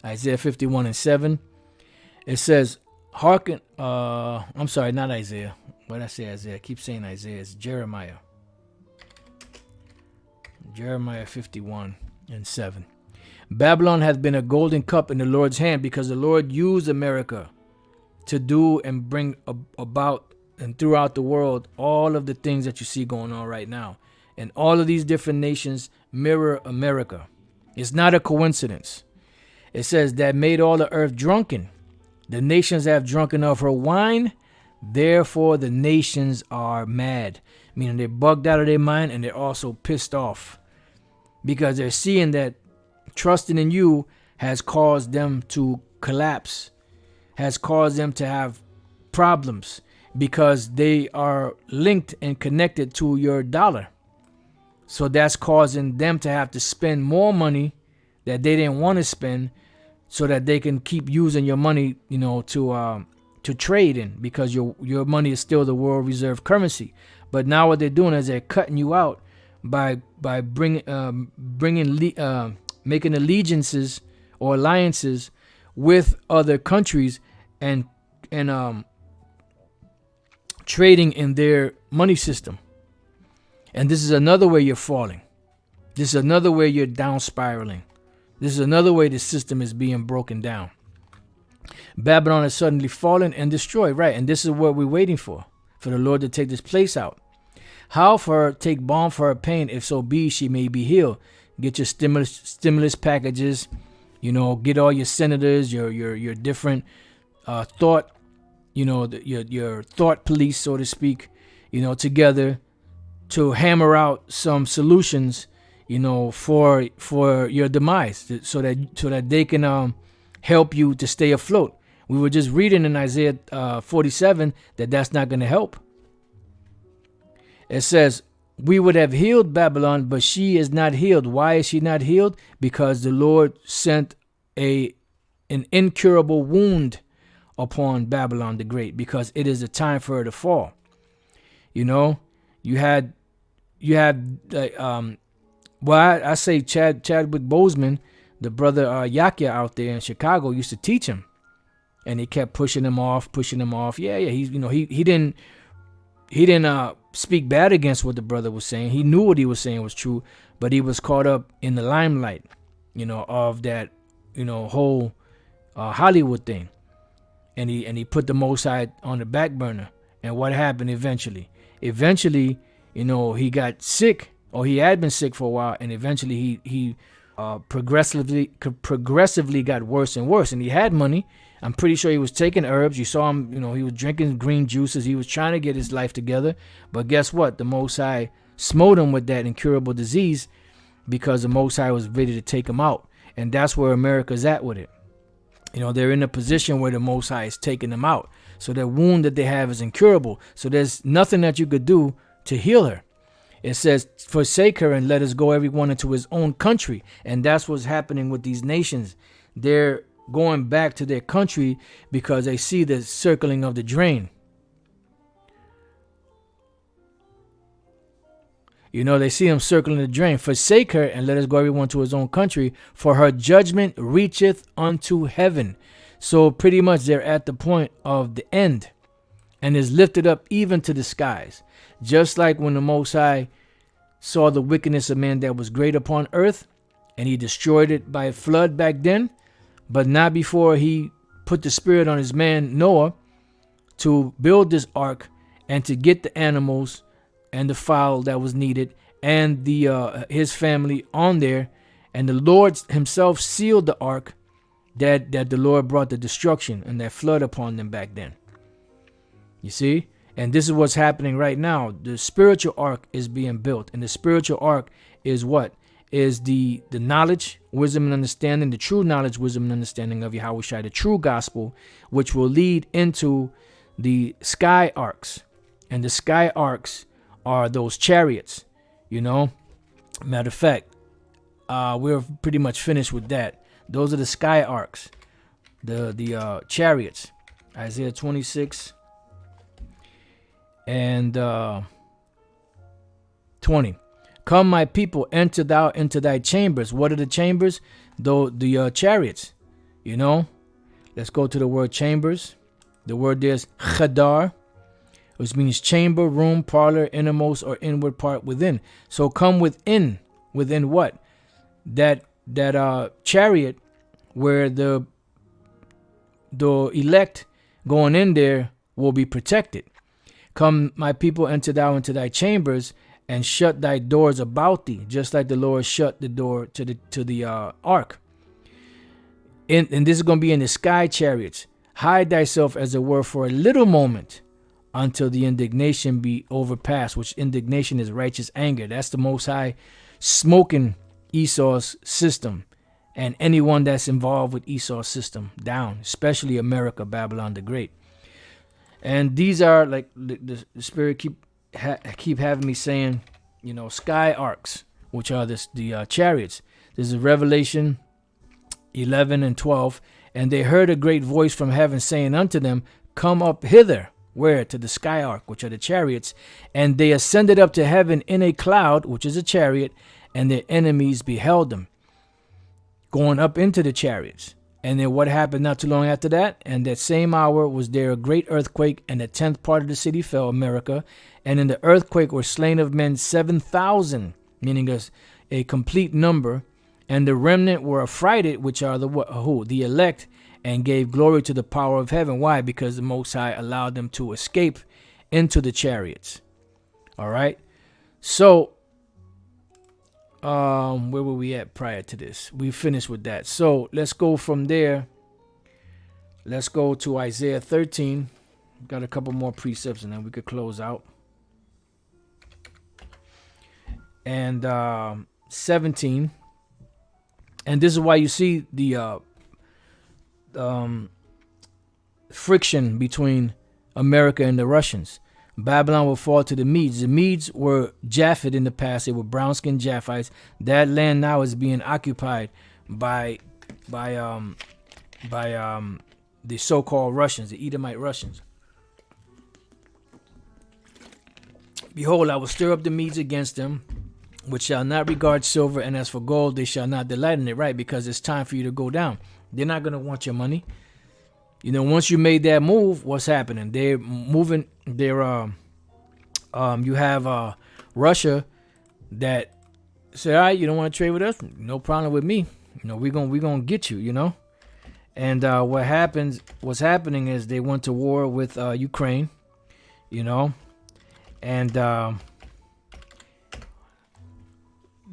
S1: Isaiah 51 and 7. It says, hearken, I'm sorry, not Isaiah. What did I say, Isaiah? I keep saying Isaiah. It's Jeremiah. Jeremiah 51 and 7. Babylon hath been a golden cup in the Lord's hand, because the Lord used America to do and bring about and throughout the world all of the things that you see going on right now. And all of these different nations mirror America. It's not a coincidence. It says that made all the earth drunken. The nations have drunken of her wine. Therefore, the nations are mad. Meaning they're bugged out of their mind, and they're also pissed off, because they're seeing that trusting in you has caused them to collapse, has caused them to have problems, because they are linked and connected to your dollar. So that's causing them to have to spend more money that they didn't want to spend, so that they can keep using your money, you know, to trade in, because your money is still the world reserve currency. But now what they're doing is they're cutting you out by making allegiances or alliances with other countries and trading in their money system. And this is another way you're falling. This is another way you're down spiraling. This is another way the system is being broken down. Babylon is suddenly fallen and destroyed, right? And this is what we're waiting for the Lord to take this place out. How for her take balm for her pain, if so be she may be healed. Get your stimulus packages, get all your senators, your different thought, your thought police, so to speak, together to hammer out some solutions, for your demise, so that they can help you to stay afloat. We were just reading in Isaiah 47 that that's not going to help. It says, we would have healed Babylon, but she is not healed. Why is she not healed? Because the Lord sent an incurable wound upon Babylon the Great, because it is a time for her to fall. You had I say Chadwick Boseman, the brother Yakia out there in Chicago, used to teach him, and he kept pushing him off. Yeah, he didn't speak bad against what the brother was saying. He knew what he was saying was true, but he was caught up in the limelight, of that, whole Hollywood thing, and he put the Most High on the back burner. And what happened eventually? Eventually, he got sick, or he had been sick for a while, and eventually he progressively got worse and worse. And he had money. I'm pretty sure he was taking herbs. You saw him, he was drinking green juices. He was trying to get his life together. But guess what? The Most High smote him with that incurable disease, because the Most High was ready to take him out. And that's where America's at with it. They're in a position where the Most High is taking them out. So the wound that they have is incurable. So there's nothing that you could do to heal her. It says, forsake her and let us go everyone into his own country. And that's what's happening with these nations. They're going back to their country because they see the circling of the drain. They see them circling the drain. Forsake her and let us go everyone to his own country, for her judgment reacheth unto heaven. So pretty much they're at the point of the end, and is lifted up even to the skies. Just like when the Most High saw the wickedness of man that was great upon earth, and he destroyed it by a flood back then, but not before he put the spirit on his man Noah to build this ark and to get the animals and the fowl that was needed and the his family on there. And the Lord himself sealed the ark that the Lord brought the destruction and that flood upon them back then. You see? And this is what's happening right now. The spiritual ark is being built. And the spiritual ark is what? Is the knowledge, wisdom, and understanding, the true knowledge, wisdom, and understanding of Yahushua, the true gospel, which will lead into the sky arks. And the sky arks are those chariots, Matter of fact, we're pretty much finished with that. Those are the sky arks, the chariots. Isaiah 26 and 20. Come, my people, enter thou into thy chambers. What are the chambers? The chariots. Let's go to the word chambers. The word there is chadar, which means chamber, room, parlor, innermost or inward part within. So come within what? That chariot where the elect going in there will be protected. Come, my people, enter thou into thy chambers and shut thy doors about thee, just like the Lord shut the door to the ark. And this is going to be in the sky chariots. Hide thyself, as it were, for a little moment, until the indignation be overpassed, which indignation is righteous anger. That's the Most High smoking Esau's system and anyone that's involved with Esau's system down, especially America, Babylon the Great. And these are like the Spirit keep having me saying, sky arcs, which are the chariots. This is Revelation 11 and 12. And they heard a great voice from heaven saying unto them, come up hither. Where? To the sky ark, which are the chariots. And they ascended up to heaven in a cloud, which is a chariot, and their enemies beheld them going up into the chariots. And then what happened not too long after that? And that same hour was there a great earthquake, and the 10th part of the city fell, America. And in the earthquake were slain of men 7,000, meaning a complete number. And the remnant were affrighted, which are the elect, and gave glory to the power of heaven. Why? Because the Most High allowed them to escape into the chariots. All right. So, where were we at prior to this? We finished with that. So let's go from there. Let's go to Isaiah 13. Got a couple more precepts and then we could close out. And 17. And this is why you see the friction between America and the Russians. Babylon will fall to the Medes. The Medes were Japhet in the past. They were brown-skinned Japhites. That land now is being occupied by the so-called Russians, the Edomite Russians. Behold, I will stir up the Medes against them, which shall not regard silver, and as for gold, they shall not delight in it, right? Because it's time for you to go down. They're not going to want your money. You know, once you made that move, what's happening? They're moving. You have Russia that say, all right, you don't want to trade with us? No problem with me. You know, we're gonna get you, you know? And what's happening is they went to war with Ukraine, you know? And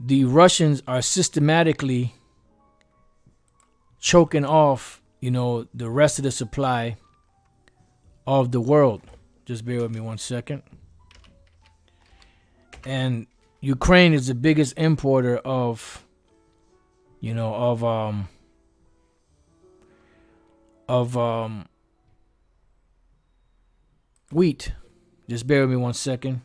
S1: the Russians are systematically choking off, you know, the rest of the supply of the world. Just bear with me 1 second. And Ukraine is the biggest importer of, you know, of wheat. Just bear with me 1 second.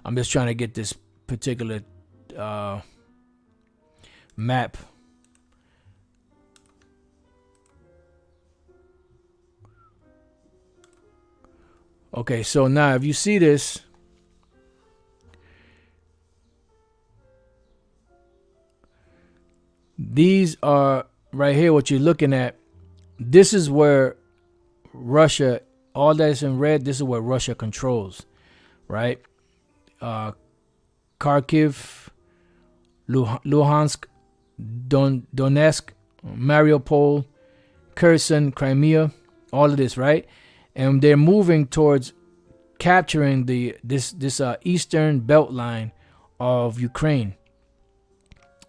S1: I'm just trying to get this particular map. Okay, so now if you see this, these are right here what you're looking at. This is where Russia, all that's in red, this is where Russia controls, right? Kharkiv, Luhansk, Donetsk, Mariupol, Kherson, Crimea, all of this, right? And they're moving towards capturing this eastern belt line of Ukraine,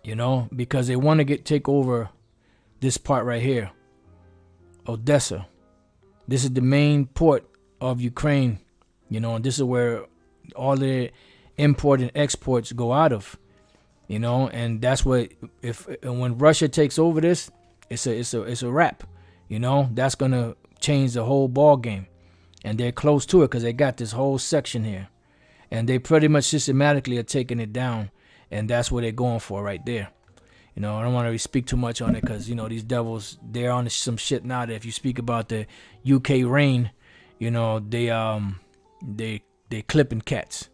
S1: you know, because they want to take over this part right here, Odessa. This is the main port of Ukraine, you know, and this is where all the import and exports go out of, you know, and that's what when Russia takes over this, it's a wrap, you know. That's gonna change the whole ball game, and they're close to it because they got this whole section here, and they pretty much systematically are taking it down, and that's what they're going for right there. You know, I don't want to speak too much on it because, you know, these devils, they're on some shit now that if you speak about the UK reign, you know, they clipping cats.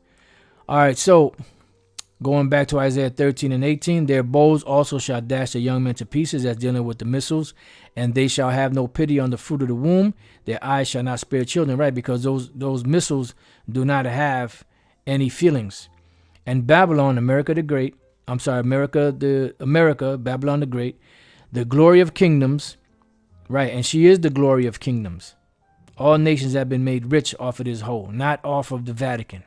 S1: All right, so going back to Isaiah 13 and 18, their bows also shall dash the young men to pieces, as dealing with the missiles, and they shall have no pity on the fruit of the womb. Their eyes shall not spare children, right? Because those missiles do not have any feelings. And Babylon, America, Babylon the Great, the glory of kingdoms, right? And she is the glory of kingdoms. All nations have been made rich off of this whole, not off of the Vatican.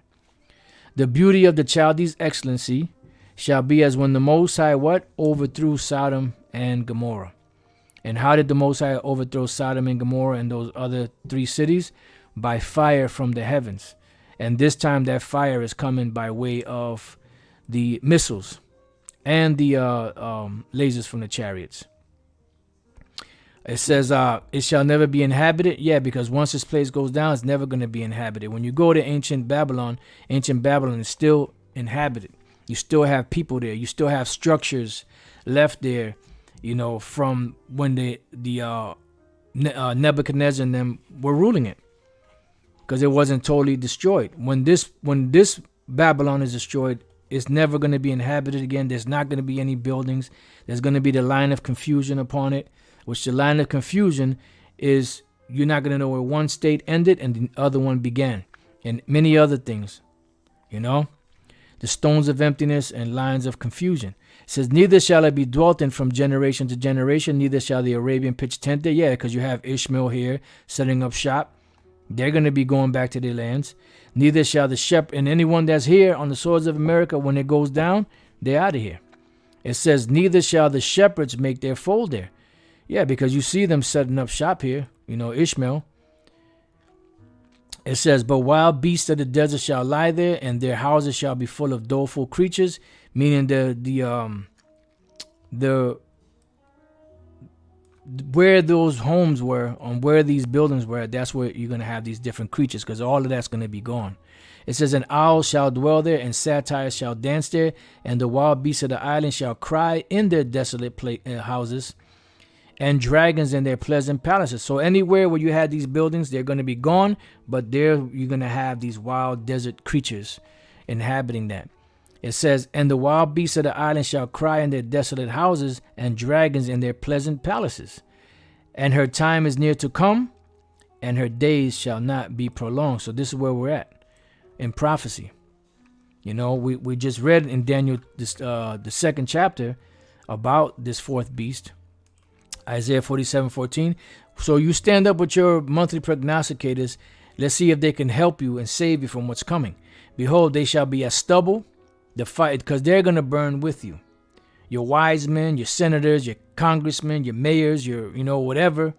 S1: The beauty of the Chaldees' excellency shall be as when the Most High overthrew Sodom and Gomorrah. And how did the Most High overthrow Sodom and Gomorrah and those other 3 cities? By fire from the heavens. And this time that fire is coming by way of the missiles and the lasers from the chariots. It says, it shall never be inhabited. Yeah, because once this place goes down, it's never going to be inhabited. When you go to ancient Babylon is still inhabited. You still have people there. You still have structures left there, you know, from when Nebuchadnezzar and them were ruling it. Because it wasn't totally destroyed. When this Babylon is destroyed, it's never going to be inhabited again. There's not going to be any buildings. There's going to be the line of confusion upon it, which the line of confusion is you're not going to know where one state ended and the other one began, and many other things, the stones of emptiness and lines of confusion. It says, neither shall it be dwelt in from generation to generation, neither shall the Arabian pitch tent there. Yeah, because you have Ishmael here setting up shop. They're going to be going back to their lands. Neither shall the shepherd, and anyone that's here on the swords of America, when it goes down, they're out of here. It says, neither shall the shepherds make their fold there. Yeah, because you see them setting up shop here, Ishmael. It says, but wild beasts of the desert shall lie there, and their houses shall be full of doleful creatures, meaning where those homes were, on where these buildings were, that's where you're going to have these different creatures, because all of that's going to be gone. It says, an owl shall dwell there, and satyrs shall dance there, and the wild beasts of the island shall cry in their desolate houses, and dragons in their pleasant palaces. So anywhere where you had these buildings, they're going to be gone, but there you're going to have these wild desert creatures inhabiting that. It says, and the wild beasts of the island shall cry in their desolate houses, and dragons in their pleasant palaces. And her time is near to come, and her days shall not be prolonged. So this is where we're at in prophecy. We just read in Daniel the second chapter about this fourth beast, Isaiah 47:14. So you stand up with your monthly prognosticators. Let's see if they can help you and save you from what's coming. Behold, they shall be as stubble, the fight, because they're going to burn with you. Your wise men, your senators, your congressmen, your mayors, your, whatever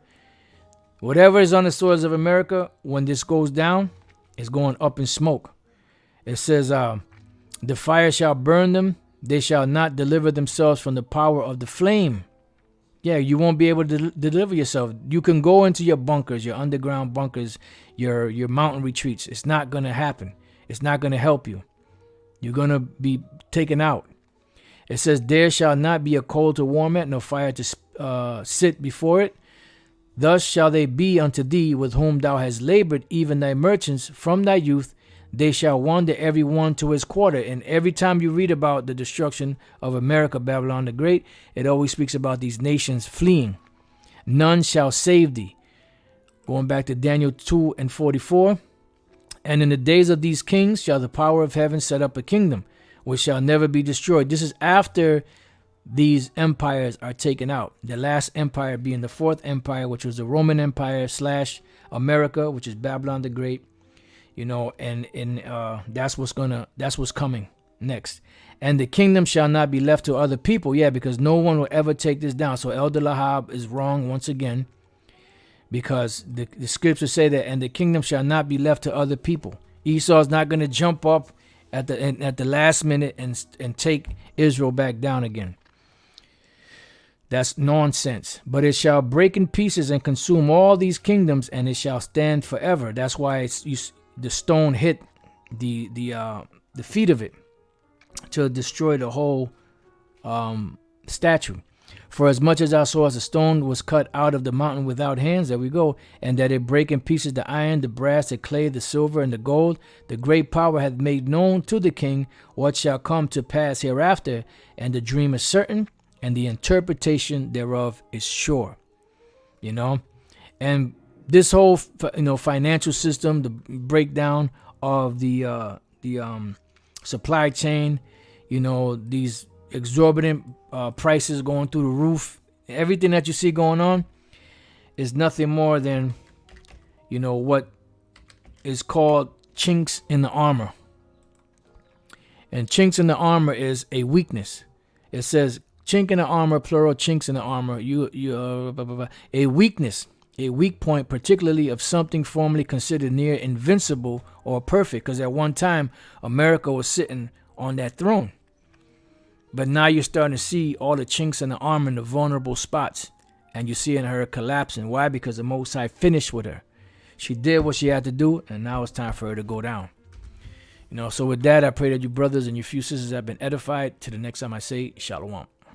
S1: is on the swords of America, when this goes down, it's going up in smoke. It says, the fire shall burn them. They shall not deliver themselves from the power of the flame. Yeah, you won't be able to deliver yourself. You can go into your bunkers, your underground bunkers, your mountain retreats. It's not going to happen. It's not going to help you. You're going to be taken out. It says, there shall not be a coal to warm it, no fire to sit before it. Thus shall they be unto thee with whom thou hast labored, even thy merchants from thy youth. They shall wander every one to his quarter. And every time you read about the destruction of America, Babylon the Great, it always speaks about these nations fleeing. None shall save thee. Going back to Daniel 2:44. And in the days of these kings shall the power of heaven set up a kingdom, which shall never be destroyed. This is after these empires are taken out. The last empire being the fourth empire, which was the Roman Empire / America, which is Babylon the Great. That's what's coming next. And the kingdom shall not be left to other people. Yeah, because no one will ever take this down. So Elder Lahab is wrong once again, because the scriptures say that, and the kingdom shall not be left to other people. Esau's not going to jump up at the last minute and take Israel back down again. That's nonsense. But it shall break in pieces and consume all these kingdoms, and it shall stand forever. That's why the stone hit the feet of it to destroy the whole statue. For as much as I saw as the stone was cut out of the mountain without hands, there we go, and that it break in pieces the iron, the brass, the clay, the silver, and the gold, the great power hath made known to the king what shall come to pass hereafter, and the dream is certain, and the interpretation thereof is sure. And this whole financial system, the breakdown of the supply chain, these exorbitant prices going through the roof, everything that you see going on is nothing more than what is called chinks in the armor. And chinks in the armor is a weakness. It says chink in the armor, plural, chinks in the armor. A weakness, a weak point, particularly of something formerly considered near invincible or perfect, because at one time America was sitting on that throne. But now you're starting to see all the chinks in the armor and the vulnerable spots, and you're seeing her collapsing. Why? Because the Most High finished with her. She did what she had to do, and now it's time for her to go down. So with that, I pray that you brothers and your few sisters have been edified. Till the next time I say, Shalom.